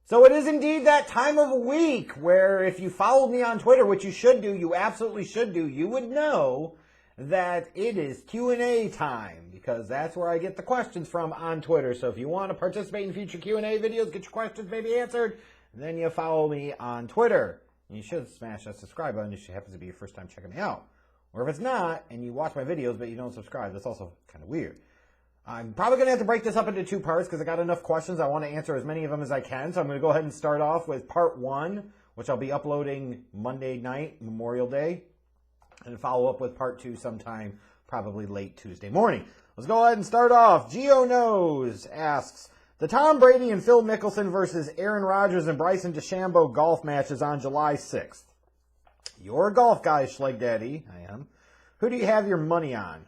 So it is indeed that time of week where if you followed me on Twitter, which you should do, you absolutely should do, you would know that it is Q&A time because that's where I get the questions from on Twitter. So if you want to participate in future Q&A videos, get your questions maybe answered, then you follow me on Twitter. And you should smash that subscribe button if it happens to be your first time checking me out. Or if it's not, and you watch my videos but you don't subscribe, that's also kind of weird. I'm probably going to have to break this up into two parts because I got enough questions. I want to answer as many of them as I can. So I'm going to go ahead and start off with part one, which I'll be uploading Monday night, Memorial Day, and follow up with part two sometime probably late Tuesday morning. Let's go ahead and start off. Geo Knows asks, the Tom Brady and Phil Mickelson versus Aaron Rodgers and Bryson DeChambeau golf match is on July 6th. You're a golf guy, Schleg Daddy. I am. Who do you have your money on?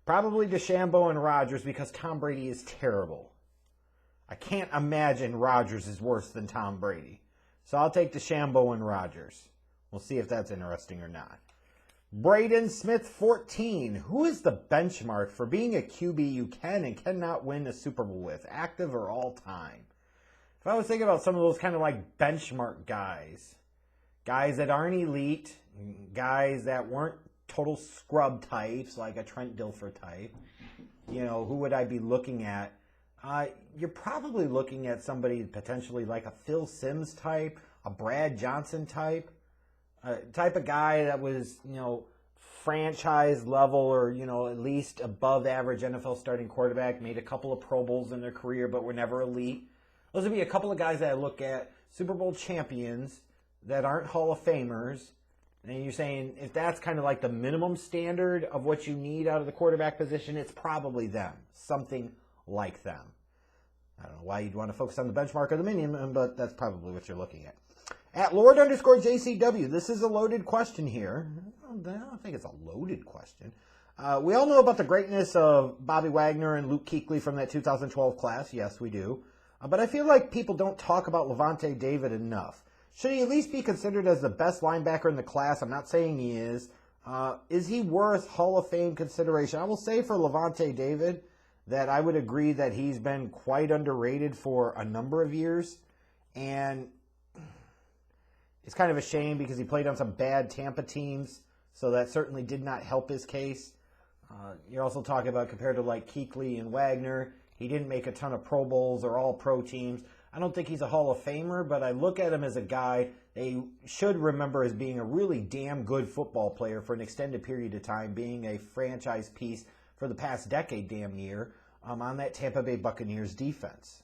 Probably DeChambeau and Rodgers because Tom Brady is terrible. I can't imagine Rodgers is worse than Tom Brady. So I'll take DeChambeau and Rodgers. We'll see if that's interesting or not. Braden Smith 14. Who is the benchmark for being a QB you can and cannot win a Super Bowl with, active or all time? If I was thinking about some of those kind of like benchmark guys that aren't elite, guys that weren't total scrub types, like a Trent Dilfer type, who would I be looking at? You're probably looking at somebody potentially like a Phil Simms type, a Brad Johnson type of guy that was, franchise level or, at least above average NFL starting quarterback, made a couple of Pro Bowls in their career, but were never elite. Those would be a couple of guys that I look at, Super Bowl champions that aren't Hall of Famers. And you're saying if that's kind of like the minimum standard of what you need out of the quarterback position, it's probably them. Something like them. I don't know why you'd want to focus on the benchmark or the minimum, but that's probably what you're looking at. At Lord_JCW, this is a loaded question here. I don't think it's a loaded question. We all know about the greatness of Bobby Wagner and Luke Kuechly from that 2012 class. Yes, we do. But I feel like people don't talk about Lavonte David enough. Should he at least be considered as the best linebacker in the class? I'm not saying he is. Is he worth Hall of Fame consideration? I will say for Lavonte David that I would agree that he's been quite underrated for a number of years. And it's kind of a shame because he played on some bad Tampa teams, so that certainly did not help his case. You're also talking about compared to like Kuechly and Wagner, he didn't make a ton of Pro Bowls or All-Pro teams. I don't think he's a Hall of Famer, but I look at him as a guy they should remember as being a really damn good football player for an extended period of time, being a franchise piece for the past decade damn near on that Tampa Bay Buccaneers defense.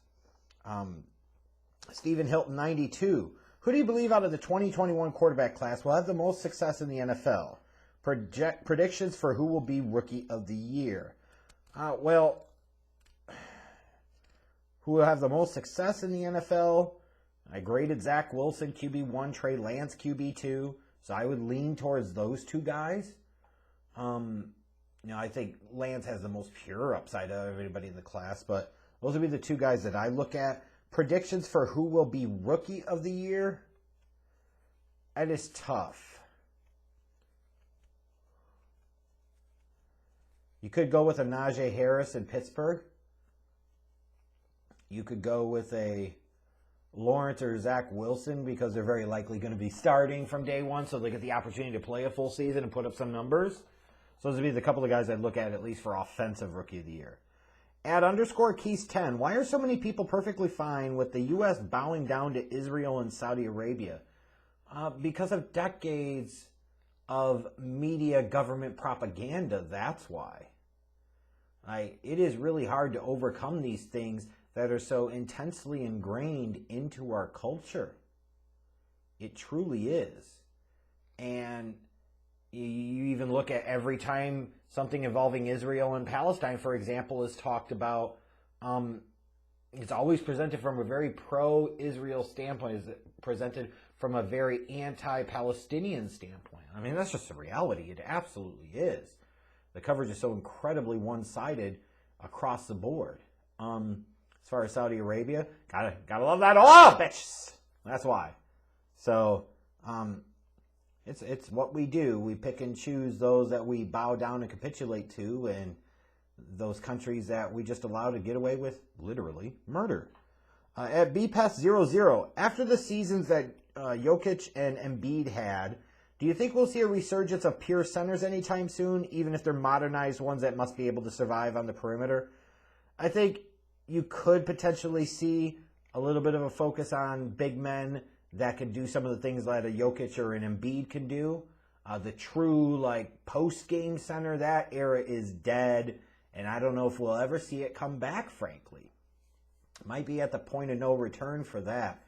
Stephen Hilton, 92. Who do you believe out of the 2021 quarterback class will have the most success in the NFL? Predictions for who will be Rookie of the Year. Who will have the most success in the NFL? I graded Zach Wilson QB1, Trey Lance QB2, so I would lean towards those two guys. I think Lance has the most pure upside of everybody in the class, but those would be the two guys that I look at. Predictions for who will be Rookie of the Year? That is tough. You could go with a Najee Harris in Pittsburgh. You could go with a Lawrence or Zach Wilson because they're very likely going to be starting from day one, so they get the opportunity to play a full season and put up some numbers. So those would be the couple of guys I'd look at least for offensive Rookie of the Year. At _Keys10, why are so many people perfectly fine with the U.S. bowing down to Israel and Saudi Arabia? Because of decades of media government propaganda, that's why. It is really hard to overcome these things that are so intensely ingrained into our culture. It truly is. And you even look at every time something involving Israel and Palestine, for example, is talked about, it's always presented from a very pro-Israel standpoint. It's presented from a very anti-Palestinian standpoint. I mean, that's just the reality. It absolutely is. The coverage is so incredibly one-sided across the board. As far as Saudi Arabia, gotta love that oil, bitches. That's why. So, it's what we do. We pick and choose those that we bow down and capitulate to, and those countries that we just allow to get away with, literally, murder. At BPES00, after the seasons that Jokic and Embiid had, do you think we'll see a resurgence of pure centers anytime soon, even if they're modernized ones that must be able to survive on the perimeter? I think you could potentially see a little bit of a focus on big men that can do some of the things that a Jokic or an Embiid can do. The true, post-game center, that era is dead, and I don't know if we'll ever see it come back, frankly. Might be at the point of no return for that.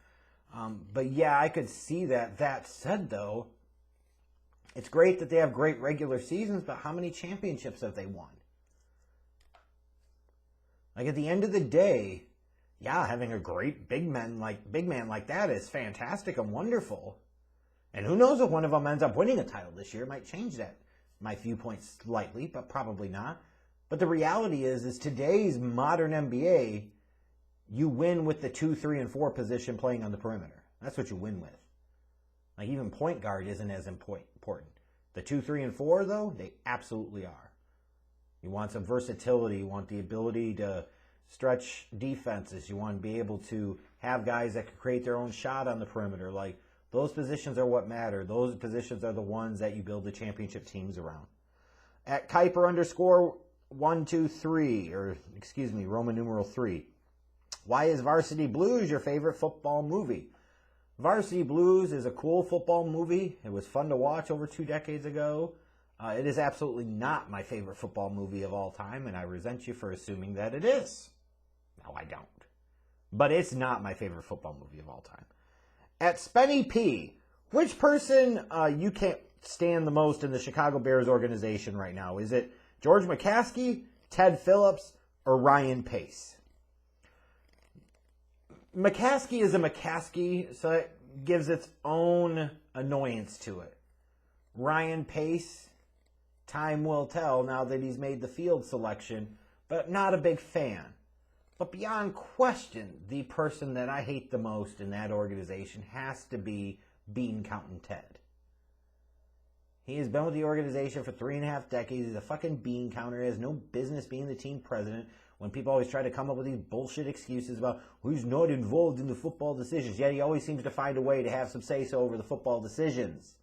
But yeah, I could see that. That said, though, it's great that they have great regular seasons, but how many championships have they won? At the end of the day, yeah, having a great big man like that is fantastic and wonderful. And who knows if one of them ends up winning a title this year. It might change my viewpoint slightly, but probably not. But the reality is today's modern NBA, you win with the 2, 3, and 4 position playing on the perimeter. That's what you win with. Even point guard isn't as important. The 2, 3, and 4, though, they absolutely are. You want some versatility. You want the ability to stretch defenses. You want to be able to have guys that can create their own shot on the perimeter. Those positions are what matter. Those positions are the ones that you build the championship teams around. At Kuiper_123, Roman numeral 3. Why is Varsity Blues your favorite football movie? Varsity Blues is a cool football movie. It was fun to watch over 2 decades ago. It is absolutely not my favorite football movie of all time, and I resent you for assuming that it is. No, I don't. But it's not my favorite football movie of all time. At Spenny P, which person you can't stand the most in the Chicago Bears organization right now? Is it George McCaskey, Ted Phillips, or Ryan Pace? McCaskey is a McCaskey, so it gives its own annoyance to it. Ryan Pace, time will tell now that he's made the field selection, but not a big fan. But beyond question, the person that I hate the most in that organization has to be Bean Counting Ted. He has been with the organization for 3.5 decades. He's a fucking bean counter. He has no business being the team president. When people always try to come up with these bullshit excuses about who's not involved in the football decisions, yet he always seems to find a way to have some say-so over the football decisions.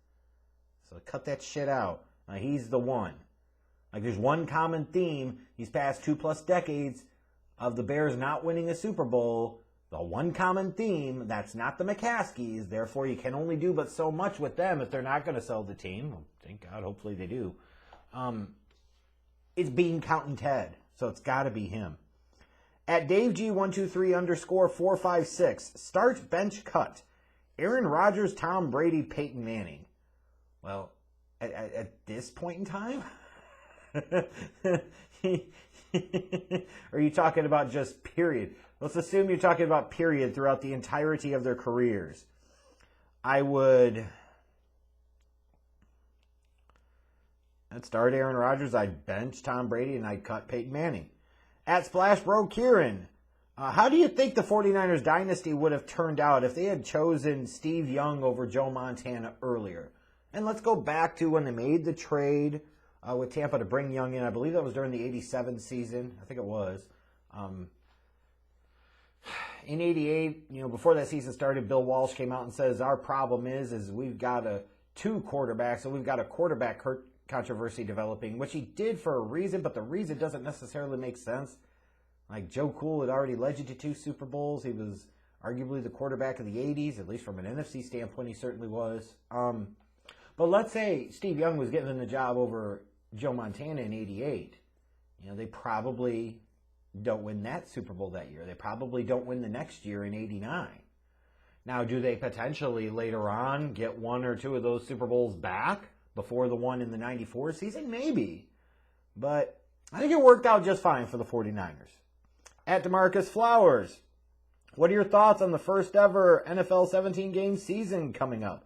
So cut that shit out. He's the one. There's one common theme these past 2+ decades of the Bears not winning a Super Bowl. The one common theme, that's not the McCaskies, therefore you can only do but so much with them if they're not going to sell the team. Well, thank God, hopefully they do. It's Bean Counting Ted. So it's got to be him. At DaveG123_456, start, bench, cut. Aaron Rodgers, Tom Brady, Peyton Manning. Well, at this point in time? Are you talking about just period? Let's assume you're talking about period throughout the entirety of their careers. I'd start Aaron Rodgers, I'd bench Tom Brady, and I'd cut Peyton Manning. At Splash Bro Kieran, how do you think the 49ers dynasty would have turned out if they had chosen Steve Young over Joe Montana earlier? And let's go back to when they made the trade with Tampa to bring Young in. I believe that was during the 87 season. I think it was. In 88, before that season started, Bill Walsh came out and says, our problem is we've got 2 quarterbacks, and we've got a quarterback controversy developing, which he did for a reason, but the reason doesn't necessarily make sense. Joe Cool had already led you to 2 Super Bowls. He was arguably the quarterback of the 80s, at least from an NFC standpoint, he certainly was. But let's say Steve Young was getting the job over Joe Montana in 88. They probably don't win that Super Bowl that year. They probably don't win the next year in 89. Now, do they potentially later on get 1 or 2 of those Super Bowls back before the one in the 94 season? Maybe. But I think it worked out just fine for the 49ers. At DeMarcus Flowers, what are your thoughts on the first ever NFL 17-game season coming up?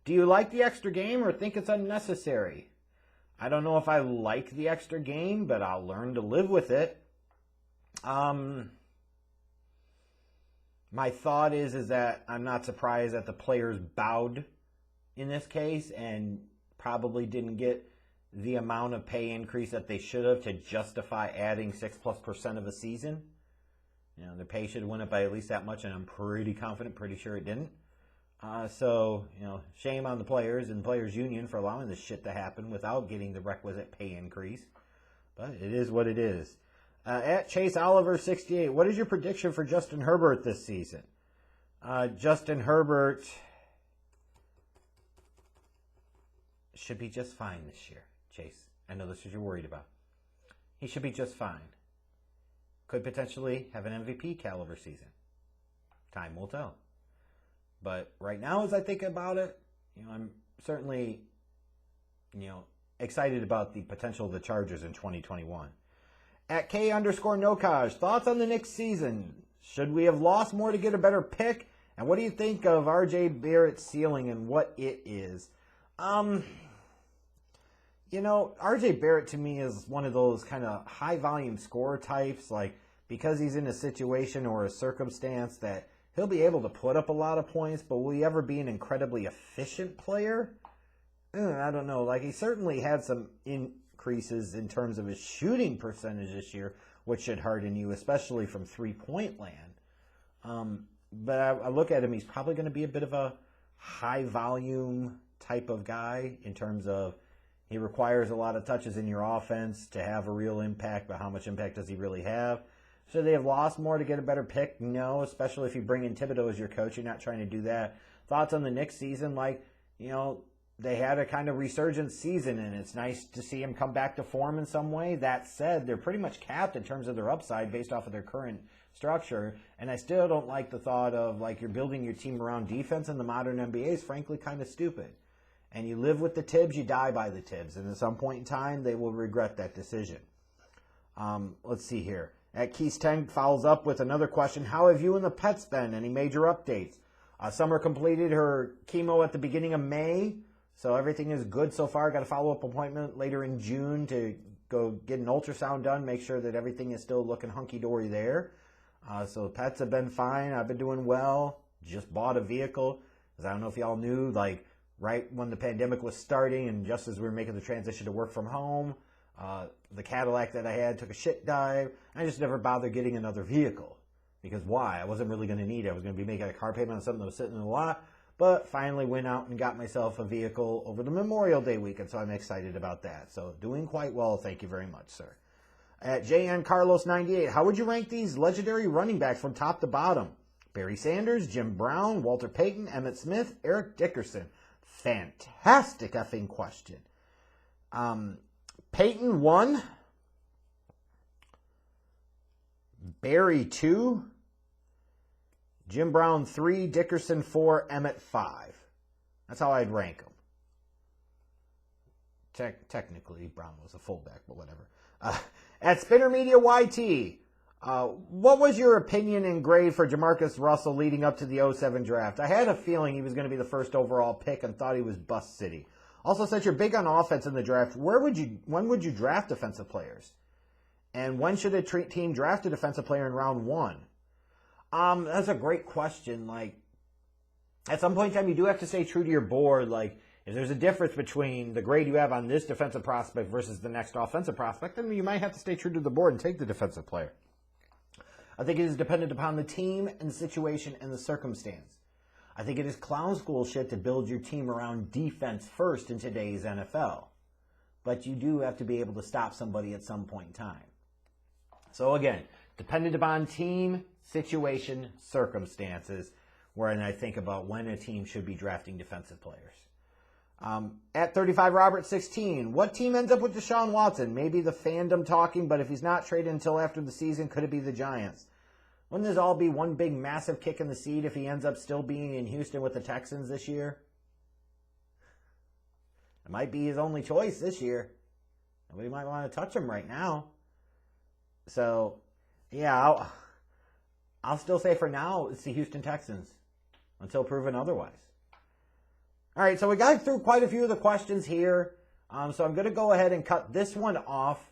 Do you like the extra game or think it's unnecessary? I don't know if I like the extra game, but I'll learn to live with it. My thought is that I'm not surprised that the players bowed in this case and probably didn't get the amount of pay increase that they should have to justify adding 6+% of a season. You know, their pay should have went up by at least that much, and I'm pretty confident, pretty sure it didn't. So, you know, shame on the players and players' union for allowing this shit to happen without getting the requisite pay increase. But it is what it is. At Chase Oliver 68, what is your prediction for Justin Herbert this season? Justin Herbert should be just fine this year, Chase. I know this is what you're worried about. He should be just fine. Could potentially have an MVP caliber season. Time will tell. But right now, as I think about it, you know, I'm certainly, you know, excited about the potential of the Chargers in 2021. At K_Nokaj, thoughts on the Knicks season? Should we have lost more to get a better pick? And what do you think of RJ Barrett's ceiling and what it is? You know, RJ Barrett to me is one of those kind of high volume scorer types, like because he's in a situation or a circumstance that he'll be able to put up a lot of points, but will he ever be an incredibly efficient player? I don't know. Like, he certainly had some increases in terms of his shooting percentage this year, which should harden you, especially from three-point land. But I look at him, he's probably going to be a bit of a high-volume type of guy in terms of he requires a lot of touches in your offense to have a real impact, but how much impact does he really have? Should they have lost more to get a better pick? No, especially if you bring in Thibodeau as your coach. You're not trying to do that. Thoughts on the Knicks season? Like, you know, they had a kind of resurgent season, and it's nice to see him come back to form in some way. That said, they're pretty much capped in terms of their upside based off of their current structure, and I still don't like the thought of, like, you're building your team around defense in the modern NBA is frankly kind of stupid. And you live with the Tibbs, you die by the Tibbs, and at some point in time, they will regret that decision. Let's see here. At Keys 10 follows up with another question. How have you and the pets been? Any major updates? Summer completed her chemo at the beginning of May, so everything is good so far. Got a follow-up appointment later in June to go get an ultrasound done, make sure that everything is still looking hunky-dory there. So the pets have been fine. I've been doing well. Just bought a vehicle. Because I don't know if y'all knew, like, right when the pandemic was starting and just as we were making the transition to work from home, the Cadillac that I had took a shit dive. I just never bothered getting another vehicle. Because why? I wasn't really going to need it. I was going to be making a car payment on something that was sitting in the lot. But finally went out and got myself a vehicle over the Memorial Day weekend, so I'm excited about that. So doing quite well, thank you very much, sir. At JN Carlos 98, how would you rank these legendary running backs from top to bottom? Barry Sanders, Jim Brown, Walter Payton, Emmitt Smith, Eric Dickerson. Fantastic effing question. Payton 1, Barry 2, Jim Brown 3, Dickerson 4, Emmitt 5. That's how I'd rank them. Technically, Brown was a fullback, but whatever. At Spinner Media YT, what was your opinion and grade for Jamarcus Russell leading up to the 07 draft? I had a feeling he was going to be the first overall pick and thought he was bust city. Also, since you're big on offense in the draft, when would you draft defensive players? And when should a team draft a defensive player in round 1? That's a great question. Like, at some point in time, you do have to stay true to your board. Like, if there's a difference between the grade you have on this defensive prospect versus the next offensive prospect, then you might have to stay true to the board and take the defensive player. I think it is dependent upon the team and the situation and the circumstance. I think it is clown school shit to build your team around defense first in today's NFL. But you do have to be able to stop somebody at some point in time. So again, dependent upon team, situation, circumstances, wherein I think about when a team should be drafting defensive players. At 35 Robert 16, what team ends up with Deshaun Watson? Maybe the fandom talking, but if he's not traded until after the season, could it be the Giants? Wouldn't this all be one big massive kick in the seat if he ends up still being in Houston with the Texans this year? It might be his only choice this year. Nobody might want to touch him right now. So, yeah, I'll still say for now it's the Houston Texans until proven otherwise. All right, so we got through quite a few of the questions here. So I'm going to go ahead and cut this one off.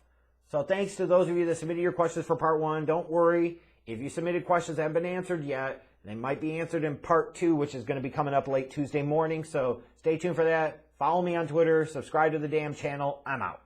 So thanks to those of you that submitted your questions for part 1. Don't worry. If you submitted questions that haven't been answered yet, they might be answered in part 2, which is going to be coming up late Tuesday morning. So stay tuned for that. Follow me on Twitter. Subscribe to the damn channel. I'm out.